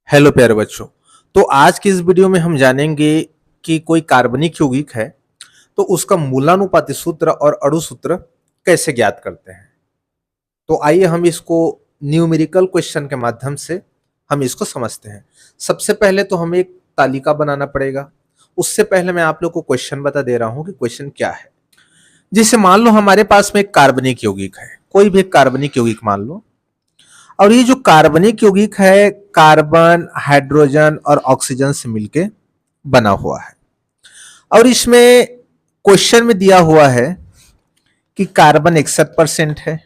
Hello प्यारे बच्चों। तो आज की इस वीडियो में हम जानेंगे कि कोई कार्बनिक यौगिक है तो उसका मूलानुपाती सूत्र और अणु सूत्र कैसे ज्ञात करते हैं। तो आइए हम इसको न्यूमेरिकल क्वेश्चन के माध्यम से हम इसको समझते हैं। सबसे पहले तो हमें एक तालिका बनाना पड़ेगा। उससे पहले मैं आप लोग को क्वेश्चन बता दे रहा हूं कि क्वेश्चन क्या है। जैसे मान लो हमारे पास में एक कार्बनिक यौगिक है, कोई भी एक कार्बनिक यौगिक मान लो, और ये जो कार्बनिक यौगिक है कार्बन, हाइड्रोजन और ऑक्सीजन से मिलके बना हुआ है। और इसमें क्वेश्चन में दिया हुआ है कि कार्बन 61% है,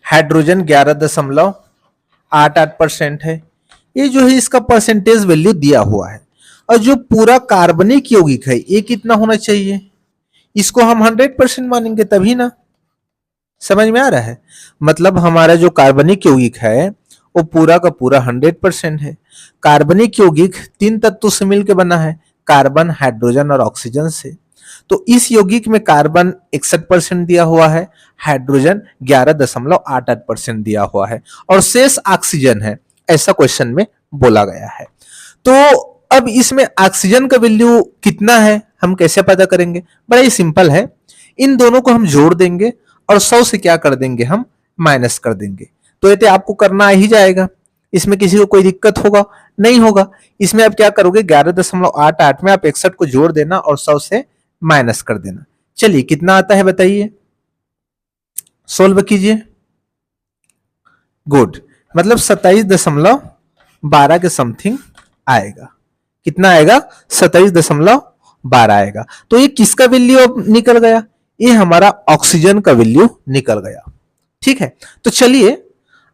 हाइड्रोजन 11.88% है। ये जो है इसका परसेंटेज वैल्यू दिया हुआ है। और जो पूरा कार्बनिक यौगिक है ये कितना होना चाहिए, इसको हम 100% मानेंगे तभी ना। समझ में आ रहा है? मतलब हमारा जो कार्बनिक यौगिक है वो पूरा का पूरा 100% है। कार्बनिक यौगिक 3 तत्वों से मिलकर बना है, कार्बन, हाइड्रोजन और ऑक्सीजन से। तो इस यौगिक में कार्बन 61% दिया हुआ है, हाइड्रोजन 11.88% दिया हुआ है और शेष ऑक्सीजन है, ऐसा क्वेश्चन में बोला गया है। तो अब इसमें ऑक्सीजन का वैल्यू कितना है हम कैसे पता करेंगे? बड़ा ही सिंपल है, इन दोनों को हम जोड़ देंगे और 100 से क्या कर देंगे, हम माइनस कर देंगे। तो ये आपको करना आ ही जाएगा, इसमें किसी को कोई दिक्कत होगा नहीं होगा। इसमें आप क्या करोगे, 11.88 में आप 61 को जोड़ देना और 100 से माइनस कर देना। चलिए कितना आता है बताइए, सोल्व कीजिए। गुड, मतलब 27.12 के समथिंग आएगा। कितना आएगा? 27.12 आएगा। तो ये किसका वैल्यू अब निकल गया? ये हमारा ऑक्सीजन का वैल्यू निकल गया। ठीक है, तो चलिए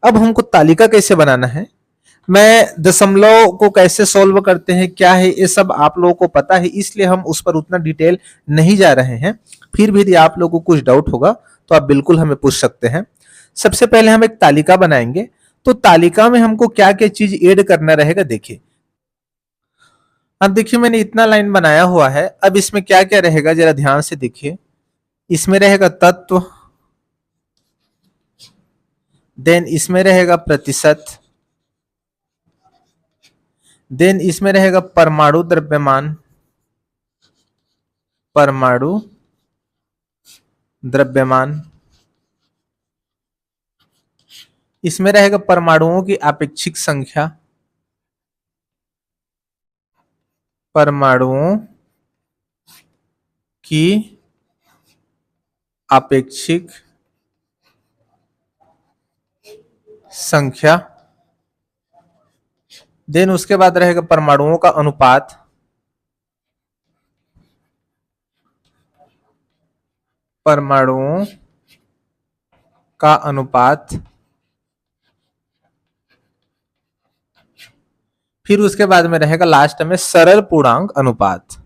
अब हमको तालिका कैसे बनाना है, मैं दशमलव को कैसे सॉल्व करते हैं क्या है ये सब आप लोगों को पता है, इसलिए हम उस पर उतना डिटेल नहीं जा रहे हैं। फिर भी यदि आप लोगों को कुछ डाउट होगा तो आप बिल्कुल हमें पूछ सकते हैं। सबसे पहले हम एक तालिका बनाएंगे। तो तालिका में हमको क्या क्या चीज ऐड करना रहेगा, देखिए। अब देखिए मैंने इतना लाइन बनाया हुआ है, अब इसमें क्या क्या रहेगा जरा ध्यान से देखिए। इसमें रहेगा तत्व, देन इसमें रहेगा प्रतिशत, देन इसमें रहेगा परमाणु द्रव्यमान, परमाणु द्रव्यमान, इसमें रहेगा परमाणुओं की आपेक्षिक संख्या, परमाणुओं की आपेक्षिक संख्या, देन उसके बाद रहेगा परमाणुओं का अनुपात, परमाणुओं का अनुपात, फिर उसके बाद में रहेगा लास्ट में सरल पूर्णांक अनुपात,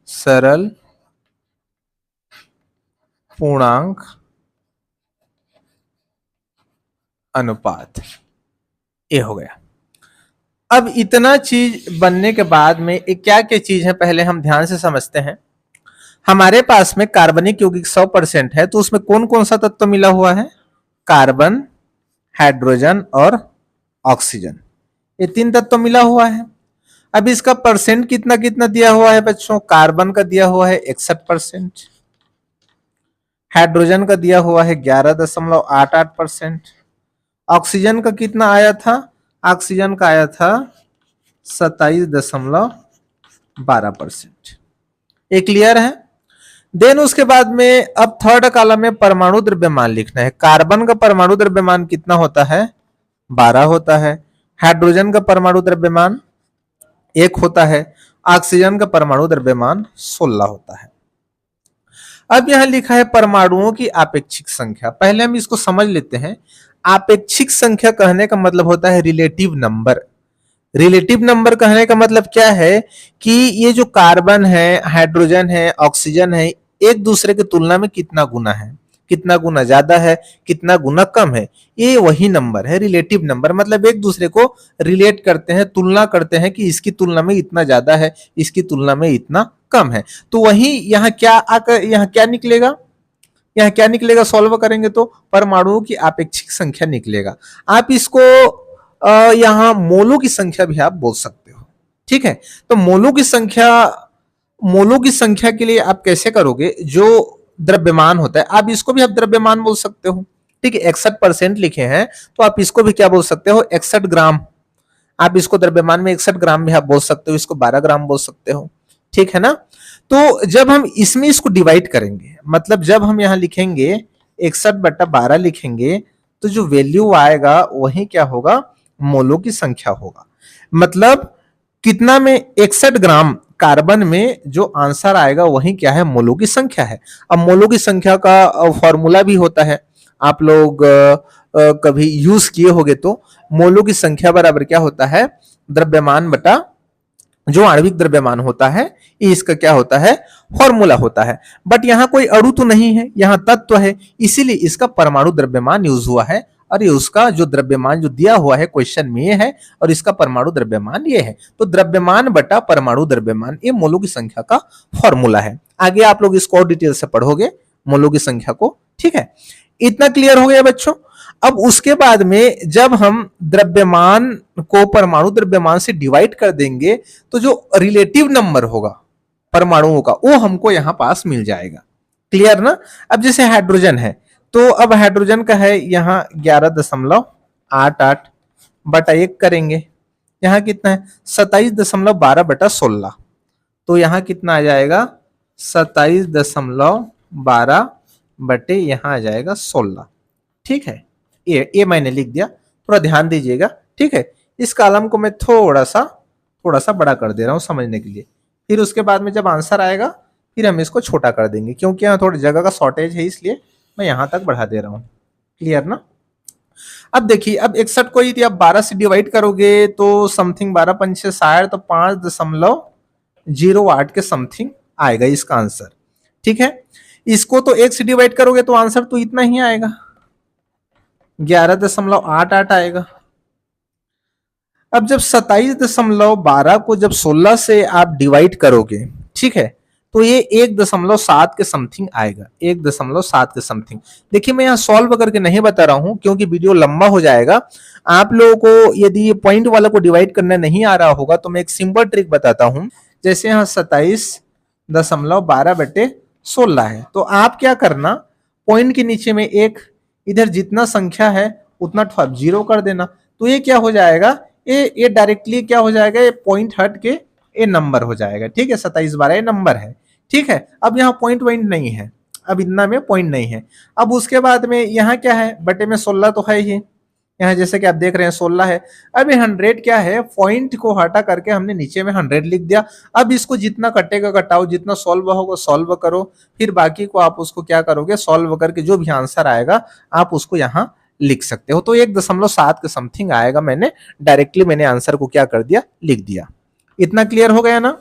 सरल पूर्णांक अनुपात। ये हो गया। अब इतना चीज बनने के बाद में क्या क्या चीज है पहले हम ध्यान से समझते हैं। हमारे पास में कार्बनिक यौगिक 100% है, तो उसमें कौन कौन सा तत्व मिला हुआ है? कार्बन, हाइड्रोजन और ऑक्सीजन, ये 3 तत्व मिला हुआ है। अब इसका परसेंट कितना कितना दिया हुआ है बच्चों? कार्बन का दिया हुआ है 61%, हाइड्रोजन का दिया हुआ है 11.88%, ऑक्सीजन का कितना आया था? ऑक्सीजन का आया था 27.12%। ये क्लियर है? देन उसके बाद में अब थर्ड कॉलम में परमाणु द्रव्यमान लिखना है। कार्बन का परमाणु द्रव्यमान कितना होता है? 12 होता है। हाइड्रोजन का परमाणु द्रव्यमान 1 होता है। ऑक्सीजन का परमाणु द्रव्यमान 16 होता है। अब यहां लिखा है परमाणुओं की आपेक्षिक संख्या। पहले हम इसको समझ लेते हैं। आपेक्षिक संख्या कहने का मतलब होता है रिलेटिव नंबर। रिलेटिव नंबर कहने का मतलब क्या है कि ये जो कार्बन है, हाइड्रोजन है, ऑक्सीजन है, एक दूसरे की तुलना में कितना गुना है, कितना गुना ज्यादा है, कितना गुना कम है, ये वही नंबर है रिलेटिव नंबर। मतलब एक दूसरे को रिलेट करते हैं, तुलना करते हैं कि इसकी तुलना में इतना ज्यादा है, इसकी तुलना में इतना कम है। तो वही यहाँ क्या आकर यहाँ क्या निकलेगा? यहाँ क्या निकलेगा सॉल्व करेंगे तो परमाणुओं की अपेक्षिक संख्या निकलेगा। आप इसको यहाँ मोलों की संख्या भी आप बोल सकते हो। ठीक है, तो मोलों की संख्या के लिए आप कैसे करोगे, जो द्रव्यमान होता है आप इसको भी आप द्रव्यमान बोल सकते हो। ठीक है, 61% लिखे हैं तो आप इसको भी क्या बोल सकते हो, 61 ग्राम। आप इसको द्रव्यमान में 61 ग्राम भी आप बोल सकते हो, इसको 12 ग्राम बोल सकते हो। ठीक है ना। तो जब हम इसमें इसको डिवाइड करेंगे, मतलब जब हम यहाँ लिखेंगे 61/12 लिखेंगे, तो जो वैल्यू आएगा वही क्या होगा, मोलों की संख्या होगा। मतलब कितना में 61 ग्राम कार्बन में जो आंसर आएगा वही क्या है, मोलों की संख्या है। अब मोलों की संख्या का फॉर्मूला भी होता है, आप लोग कभी यूज किए होंगे तो, मोलों की संख्या बराबर क्या होता है, द्रव्यमान बटा जो आणविक द्रव्यमान होता है, ये इसका क्या होता है, फॉर्मूला होता है। बट यहाँ कोई अणु तो नहीं है, यहाँ तत्व है, इसीलिए इसका परमाणु द्रव्यमान यूज हुआ है। और ये उसका जो द्रव्यमान जो दिया हुआ है क्वेश्चन में ये है, और इसका परमाणु द्रव्यमान ये है। तो द्रव्यमान बटा परमाणु द्रव्यमान ये मोलों की संख्या का फॉर्मूला है। आगे आप लोग इसको और डिटेल से पढ़ोगे मोलों की संख्या को। ठीक है, इतना क्लियर हो गया बच्चों। अब उसके बाद में जब हम द्रव्यमान को परमाणु द्रव्यमान से डिवाइड कर देंगे, तो जो रिलेटिव नंबर होगा परमाणुओं का वो हमको यहां पास मिल जाएगा। क्लियर ना। अब जैसे हाइड्रोजन है, तो अब हाइड्रोजन का है यहाँ 11.88 बटा 1 करेंगे, यहाँ कितना है 27.12/16, तो यहाँ कितना आ जाएगा 27.12 बटे यहाँ आ जाएगा 16। ठीक है, ये मैंने लिख दिया, थोड़ा ध्यान दीजिएगा। ठीक है, इस कॉलम को मैं थोड़ा सा बड़ा कर दे रहा हूं समझने के लिए। फिर उसके बाद में जब आंसर आएगा फिर हम इसको छोटा कर देंगे, क्योंकि यहाँ थोड़ी जगह का शॉर्टेज है, इसलिए मैं यहां तक बढ़ा दे रहा हूं। क्लियर ना। अब देखिए, अब 61 को यदि आप 12 से डिवाइड करोगे तो समथिंग 12 पंच 60, तो 5.08 के समथिंग आएगा इसका आंसर। ठीक है, इसको तो 1 से डिवाइड करोगे तो आंसर तो इतना ही आएगा, 11.88 आएगा। अब जब 27.12 को जब 16 से आप डिवाइड करोगे, ठीक है, तो ये 1.7 के समथिंग आएगा, 1.7 के समथिंग। देखिए मैं यहाँ सॉल्व करके नहीं बता रहा हूं क्योंकि वीडियो लंबा हो जाएगा। आप लोगों को यदि पॉइंट वाला को डिवाइड करना नहीं आ रहा होगा तो मैं एक सिंपल ट्रिक बताता हूं। जैसे यहाँ 27.12 बटे 16 है, तो आप क्या करना, पॉइंट के नीचे में एक, इधर जितना संख्या है उतना आप 0 कर देना, तो ये क्या हो जाएगा, ये डायरेक्टली क्या हो जाएगा, ये पॉइंट हट के ये नंबर हो जाएगा। ठीक है, 27/12 ये नंबर है। ठीक है, अब यहाँ पॉइंट नहीं है, अब इतना में पॉइंट नहीं है। अब उसके बाद में यहाँ क्या है, बटे में 16 तो है ही, यहाँ जैसे कि आप देख रहे हैं 16 है। अब ये 100 क्या है, पॉइंट को हटा करके हमने नीचे में 100 लिख दिया। अब इसको जितना कटेगा कटाओ, जितना सॉल्व होगा सॉल्व करो, फिर बाकी को आप उसको क्या करोगे, सॉल्व करके जो भी आंसर आएगा आप उसको यहाँ लिख सकते हो। तो 1.7 के समथिंग आएगा, मैंने आंसर को क्या कर दिया, लिख दिया। इतना क्लियर हो गया ना।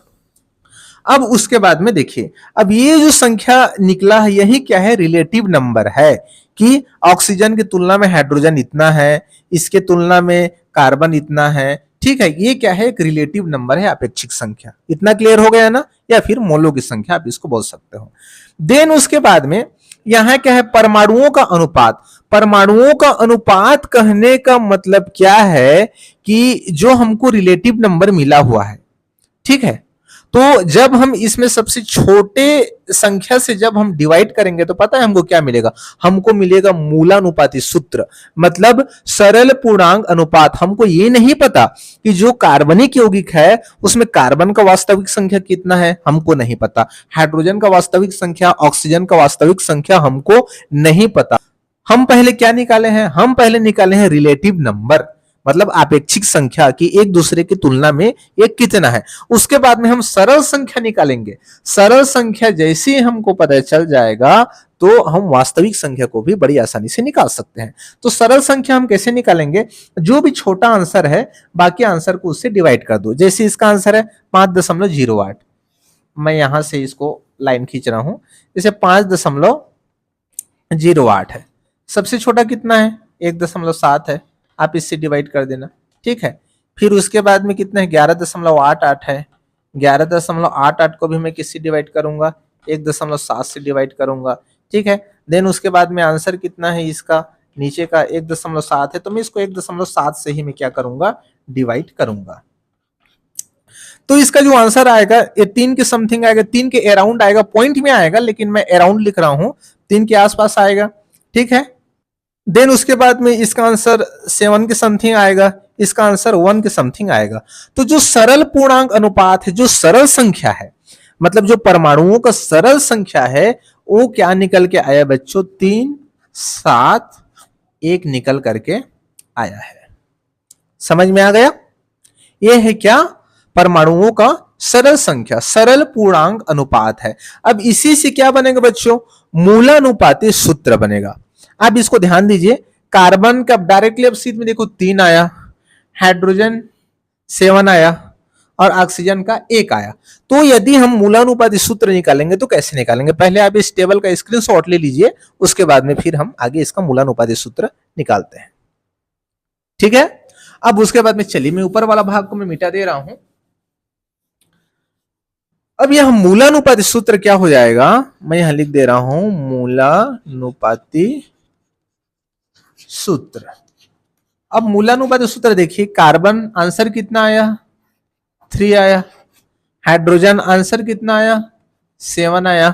अब उसके बाद में देखिए, अब ये जो संख्या निकला है यही क्या है, रिलेटिव नंबर है, कि ऑक्सीजन की तुलना में हाइड्रोजन इतना है, इसके तुलना में कार्बन इतना है। ठीक है, ये क्या है, एक रिलेटिव नंबर है, अपेक्षिक संख्या। इतना क्लियर हो गया ना, या फिर मोलों की संख्या आप इसको बोल सकते हो। देन उसके बाद में यहां क्या है, परमाणुओं का अनुपात। परमाणुओं का अनुपात कहने का मतलब क्या है, कि जो हमको रिलेटिव नंबर मिला हुआ है, ठीक है, तो जब हम इसमें सबसे छोटे संख्या से जब हम डिवाइड करेंगे तो पता है हमको क्या मिलेगा, हमको मिलेगा मूलानुपाती सूत्र, मतलब सरल पूर्णांक अनुपात। हमको ये नहीं पता कि जो कार्बनिक यौगिक है उसमें कार्बन का वास्तविक संख्या कितना है, हमको नहीं पता। हाइड्रोजन का वास्तविक संख्या, ऑक्सीजन का वास्तविक संख्या हमको नहीं पता। हम पहले क्या निकाले हैं, हम पहले निकाले हैं रिलेटिव नंबर, मतलब अपेक्षिक संख्या की एक दूसरे की तुलना में ये कितना है। उसके बाद में हम सरल संख्या निकालेंगे। सरल संख्या जैसे ही हमको पता चल जाएगा तो हम वास्तविक संख्या को भी बड़ी आसानी से निकाल सकते हैं। तो सरल संख्या हम कैसे निकालेंगे, जो भी छोटा आंसर है बाकी आंसर को उससे डिवाइड कर दो। जैसे इसका आंसर है 5.08, मैं यहां से इसको लाइन खींच रहा हूं, जैसे 5.08 है, सबसे छोटा कितना है 1.7 है, आप इससे डिवाइड कर देना। ठीक है, फिर उसके बाद में कितना है 11.88 है, 11.88 को भी मैं किससे डिवाइड करूंगा, 1.7 से डिवाइड करूंगा। ठीक है, देन उसके बाद में आंसर कितना है इसका, नीचे का 1.7 है, तो मैं इसको 1.7 से ही मैं क्या करूंगा, डिवाइड करूंगा। तो इसका जो आंसर आएगा ये 3 के समथिंग आएगा, 3 के अराउंड आएगा, पॉइंट में आएगा लेकिन मैं अराउंड लिख रहा हूं, 3 के आसपास आएगा, ठीक है। देन उसके बाद में इसका आंसर 7 के समथिंग आएगा, इसका आंसर 1 के समथिंग आएगा। तो जो सरल पूर्णांक अनुपात है, जो सरल संख्या है, मतलब जो परमाणुओं का सरल संख्या है, वो क्या निकल के आया बच्चों, 3, 7, 1 निकल करके आया है। समझ में आ गया? यह है क्या, परमाणुओं का सरल संख्या, सरल पूर्णांक अनुपात है। अब इसी से क्या बनेगा बच्चों, मूलानुपाती सूत्र बनेगा। अब इसको ध्यान दीजिए, कार्बन का डायरेक्टली अब सीध में देखो 3 आया, हाइड्रोजन 7 आया और ऑक्सीजन का 1 आया। तो यदि हम मूलानुपाती सूत्र निकालेंगे तो कैसे निकालेंगे, पहले आप इस टेबल का स्क्रीनशॉट ले लीजिए, उसके बाद में फिर हम आगे इसका मूलानुपाती सूत्र निकालते हैं, ठीक है। अब उसके बाद में चलिए मैं ऊपर वाला भाग को मैं मिटा दे रहा हूं। अब यह मूलानुपाती सूत्र क्या हो जाएगा, मैं यहां लिख दे रहा हूं, मूलानुपाती सूत्र। अब मूलानुपाती सूत्र देखिए, कार्बन आंसर कितना आया, 3 आया, हाइड्रोजन आंसर कितना आया, 7 आया,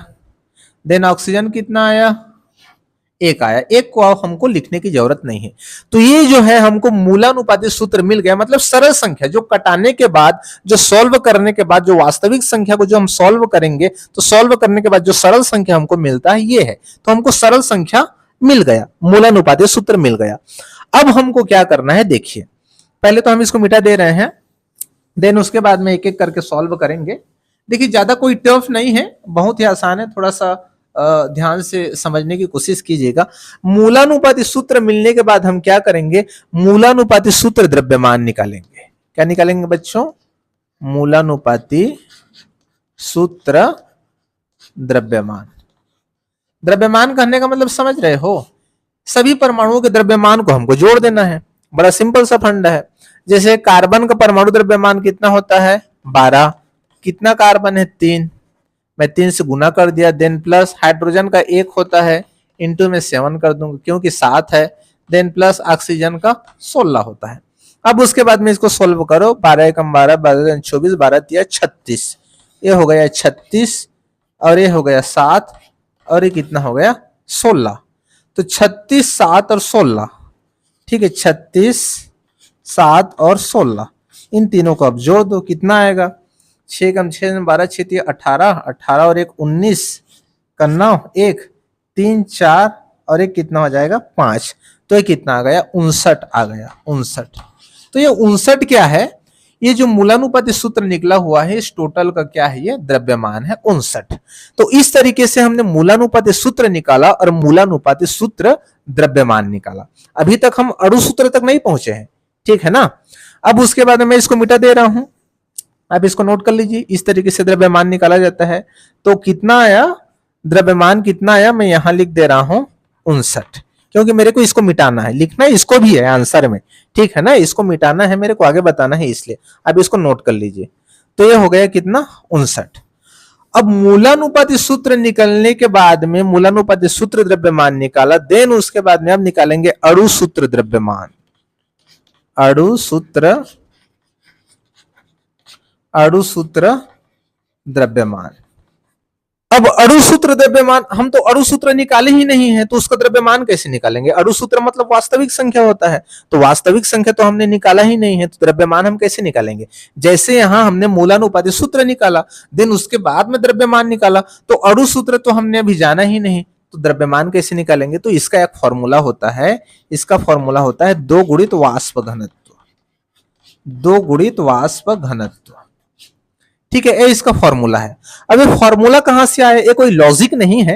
देन ऑक्सीजन कितना आया, 1 आया। 1 को हमको लिखने की जरूरत नहीं है। तो ये जो है हमको मूलानुपाती सूत्र मिल गया, मतलब सरल संख्या जो कटाने के बाद, जो सॉल्व करने के बाद, जो वास्तविक संख्या को जो हम सॉल्व करेंगे तो सॉल्व करने के बाद जो सरल संख्या हमको मिलता है ये है। तो हमको सरल संख्या मिल गया, मूलानुपाती सूत्र मिल गया। अब हमको क्या करना है, देखिए पहले तो हम इसको मिटा दे रहे हैं, देन उसके बाद में एक एक करके सॉल्व करेंगे। देखिए ज्यादा कोई टफ नहीं है, बहुत ही आसान है, थोड़ा सा ध्यान से समझने की कोशिश कीजिएगा। मूलानुपाती सूत्र मिलने के बाद हम क्या करेंगे, मूलानुपाती सूत्र द्रव्यमान निकालेंगे। क्या निकालेंगे बच्चों, मूलानुपाती सूत्र द्रव्यमान। द्रव्यमान कहने का मतलब समझ रहे हो, सभी परमाणुओं के द्रव्यमान को हमको जोड़ देना है। बड़ा सिंपल सा फंड है। जैसे कार्बन का परमाणु द्रव्यमान कितना होता है, 12, कितना कार्बन है, 3, मैं 3 से गुना कर दिया, देन प्लस हाइड्रोजन का 1 होता है, इंटू में 7 कर दूंगा क्योंकि 7 है, देन प्लस ऑक्सीजन का 16 होता है। अब उसके बाद में इसको सोल्व करो, 12 एकम 12, 12 24, 12 तिया 36, ये हो गया 36 और ये हो गया 7 और ये कितना हो गया 16। तो 36, 7 और 16, ठीक है, 36, 7 और 16, इन तीनों को अब जोड़ दो, कितना आएगा, 6 कम 6 12, 6 18, 18 और 1 19 का 9, 1 3 4 और 1 कितना हो जाएगा 5, तो ये कितना आ गया 59 आ गया, 59। तो ये 59 क्या है, ये जो मूलानुपाती सूत्र निकला हुआ है इस टोटल का क्या है, ये द्रव्यमान है 59। तो इस तरीके से हमने मूलानुपाती सूत्र निकाला और मूलानुपाती सूत्र द्रव्यमान निकाला। अभी तक हम अणु सूत्र तक नहीं पहुंचे हैं, ठीक है ना। अब उसके बाद मैं इसको मिटा दे रहा हूं, आप इसको नोट कर लीजिए, इस तरीके से द्रव्यमान निकाला जाता है। तो कितना आया, द्रव्यमान कितना आया, मैं यहां लिख दे रहा हूं 59, क्योंकि मेरे को इसको मिटाना है, लिखना इसको भी है आंसर में, ठीक है ना, इसको मिटाना है मेरे को, आगे बताना है, इसलिए अब इसको नोट कर लीजिए। तो ये हो गया कितना 59। अब मूलानुपाती सूत्र निकलने के बाद में मूलानुपाती सूत्र द्रव्यमान निकाला, देन उसके बाद में अब निकालेंगे अणु सूत्र द्रव्यमान। अणु सूत्र द्रव्यमान। अब अणु सूत्र द्रव्यमान, हम तो अणु सूत्र निकाले ही नहीं है तो उसका द्रव्यमान कैसे निकालेंगे। अणु सूत्र मतलब वास्तविक संख्या होता है, तो वास्तविक संख्या तो हमने निकाला ही नहीं है, तो द्रव्यमान हम कैसे निकालेंगे। जैसे यहां हमने मूलानुपाती सूत्र निकाला, देन उसके बाद में द्रव्यमान निकाला, तो अणु सूत्र तो हमने अभी जाना ही नहीं, तो द्रव्यमान कैसे निकालेंगे। तो इसका एक फॉर्मूला होता है, इसका फॉर्मूला होता है 2 गुणित वाष्प घनत्व। 2 गुणित वाष्प घनत्व, ठीक है, ये इसका फॉर्मूला है। अब ये फॉर्मूला कहां से आया, ये कोई लॉजिक नहीं है।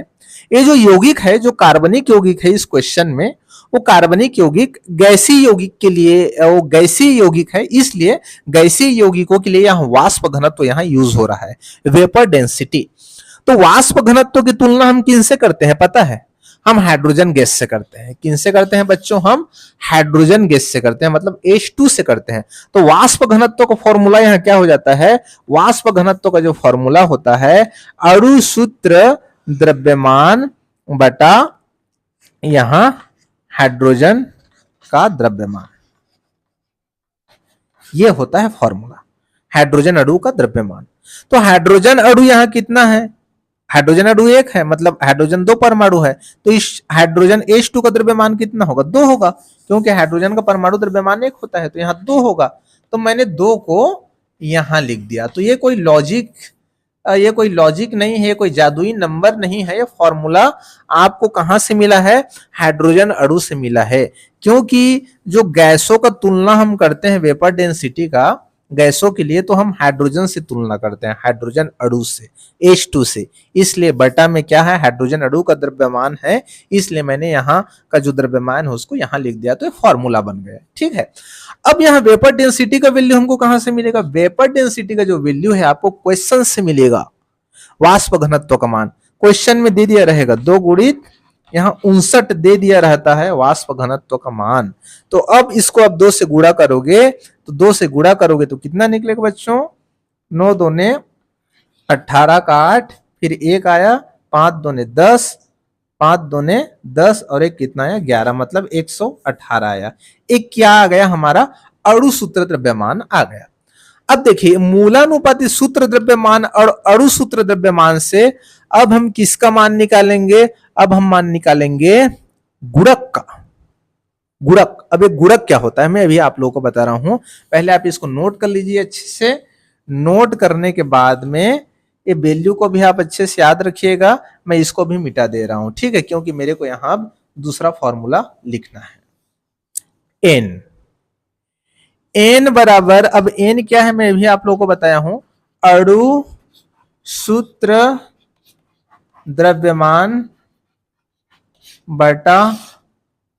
ये जो यौगिक है, जो कार्बनिक यौगिक है इस क्वेश्चन में, वो कार्बनिक यौगिक गैसीय यौगिक के लिए, वो गैसीय यौगिक है, इसलिए गैसीय यौगिकों के लिए यहाँ वाष्प घनत्व यहाँ यूज हो रहा है, वेपर डेंसिटी। तो वाष्प घनत्व की तुलना हम किनसे करते हैं पता है, हम हाइड्रोजन गैस से करते हैं। किनसे करते हैं बच्चों, हम हाइड्रोजन गैस से करते हैं, मतलब H2 से करते हैं। तो वाष्प घनत्व का फॉर्मूला यहाँ क्या हो जाता है, वाष्प घनत्व का जो फॉर्मूला होता है अणु सूत्र द्रव्यमान बटा यहां हाइड्रोजन का द्रव्यमान, ये होता है फॉर्मूला हाइड्रोजन अणु का द्रव्यमान। तो हाइड्रोजन अणु यहां कितना है, हाइड्रोजन अणु एक है, मतलब हाइड्रोजन दो परमाणु है, तो इस हाइड्रोजन H2 का द्रव्यमान कितना होगा, दो होगा, क्योंकि हाइड्रोजन का परमाणु द्रव्यमान एक होता है, तो यहाँ दो होगा। तो मैंने दो को यहां लिख दिया। तो ये कोई लॉजिक नहीं है, कोई जादुई नंबर नहीं है, ये फॉर्मूला आपको कहां से मिला है, हाइड्रोजन अणु से मिला है। क्योंकि जो गैसों का तुलना हम करते हैं वेपर डेंसिटी का, गैसों के लिए तो हम हाइड्रोजन से तुलना करते हैं, हाइड्रोजन अणु से, H2 से, इसलिए बटा में क्या है, हाइड्रोजन अणु का द्रव्यमान है, इसलिए मैंने यहाँ का जो द्रव्यमान है उसको यहाँ लिख दिया, तो ये फॉर्मूला बन गया। ठीक है, अब यहाँ वेपर डेंसिटी का वैल्यू हमको कहां से मिलेगा, वेपर डेंसिटी का जो वैल्यू है आपको क्वेश्चन से मिलेगा, वाष्प घनत्व का मान क्वेश्चन में दे दिया रहेगा, 2 गुणित यहाँ 59 दे दिया रहता है वाष्प घनत्व का मान। तो अब इसको आप 2 से गुणा करोगे, तो 2 से गुणा करोगे तो कितना निकलेगा बच्चों, 9 दूने 18 का 8, फिर 1 आया, 5 दूने 10, 5 दूने 10 और एक कितना आया 11, मतलब 118 आया। एक क्या आ गया, हमारा अणु सूत्र द्रव्यमान आ गया। अब देखिए मूलानुपाती सूत्र द्रव्यमान और अणु सूत्र द्रव्यमान से अब हम किसका मान निकालेंगे, अब हम मान निकालेंगे गुणक का। गुणक, अब एक गुणक क्या होता है मैं अभी आप लोगों को बता रहा हूं, पहले आप इसको नोट कर लीजिए अच्छे से। नोट करने के बाद में ये वैल्यू को भी आप अच्छे से याद रखिएगा, मैं इसको भी मिटा दे रहा हूं, ठीक है, क्योंकि मेरे को यहां दूसरा फॉर्मूला लिखना है। एन, एन बराबर, अब एन क्या है मैं भी आप लोगों को बताया हूं, अणु सूत्र द्रव्यमान बटा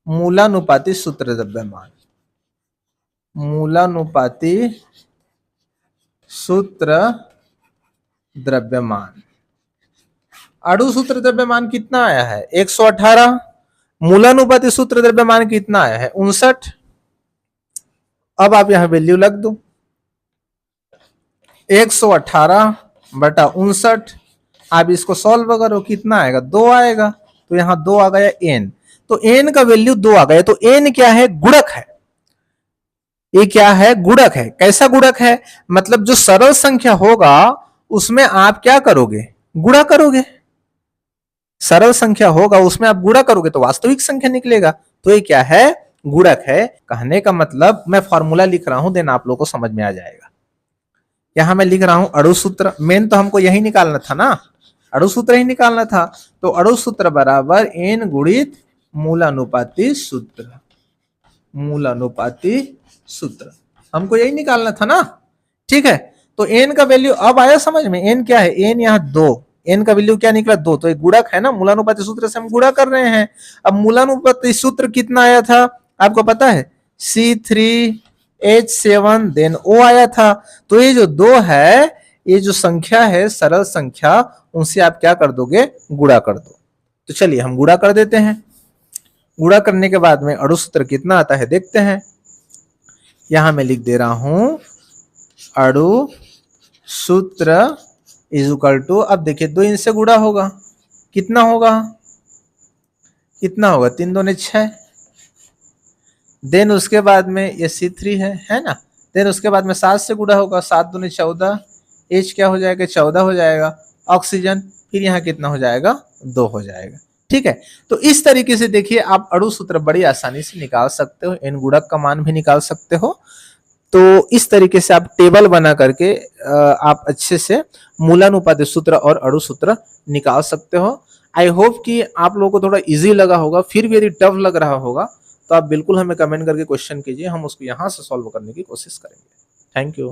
मूलानुपाती सूत्र द्रव्यमान, मूलानुपाती सूत्र द्रव्यमान। अणु सूत्र द्रव्यमान कितना आया है 118, मूलानुपाती सूत्र द्रव्यमान कितना आया है 59। अब आप यहां वैल्यू लग दो, 118 बटा 59, आप इसको सॉल्व करो, कितना आएगा 2 आएगा, तो यहां 2 आ गया एन, तो एन का वैल्यू 2 आ गया। तो एन क्या है, गुणक है, ये क्या है, गुणक है। कैसा गुणक है, मतलब जो सरल संख्या होगा उसमें आप क्या करोगे, गुणा करोगे, सरल संख्या होगा उसमें आप गुणा करोगे तो वास्तविक संख्या निकलेगा, तो ये क्या है, गुणक है। कहने का मतलब मैं फॉर्मूला लिख रहा हूं, देन आप लोगों को समझ में आ जाएगा। यहां मैं लिख रहा हूं अणु सूत्र, मेन तो हमको यही निकालना था ना, अणु सूत्र ही निकालना था, तो अणु सूत्र बराबर एन गुणित मूलानुपाती सूत्र, मूलानुपाती सूत्र, हमको यही निकालना था ना। ठीक है, तो एन का वैल्यू अब आया समझ में, एन क्या है, एन यहाँ 2, एन का वैल्यू क्या निकला 2, तो एक गुणक है ना, मूलानुपाती सूत्र से हम गुणा कर रहे हैं। अब मूलानुपाती सूत्र कितना आया था आपको पता है, C3H7 देन O आया था। तो ये जो 2 है, ये जो संख्या है सरल संख्या, उनसे आप क्या कर दोगे, गुणा कर दो। तो चलिए हम गुणा कर देते हैं। गुणा करने के बाद में अणु सूत्र कितना आता है देखते हैं। यहां मैं लिख दे रहा हूं अणु सूत्र इज इक्वल टू, अब देखिए 2 इनसे गुणा होगा, कितना होगा, कितना होगा, 3 दूने 6, देन उसके बाद में ये C3 है ना, देन उसके बाद में 7 से गुणा होगा, 7 दूने 14, H क्या हो जाएगा 14 हो जाएगा, ऑक्सीजन फिर यहाँ कितना हो जाएगा 2 हो जाएगा। ठीक है, तो इस तरीके से देखिए आप अणु सूत्र बड़ी आसानी से निकाल सकते हो, एन गुणक का मान भी निकाल सकते हो। तो इस तरीके से आप टेबल बना करके आप अच्छे से मूलानुपाती सूत्र और अणु सूत्र निकाल सकते हो। आई होप कि आप लोगों को थोड़ा इजी लगा होगा, फिर भी यदि टफ लग रहा होगा तो आप बिल्कुल हमें कमेंट करके क्वेश्चन कीजिए, हम उसको यहाँ से सॉल्व करने की कोशिश करेंगे। Thank you.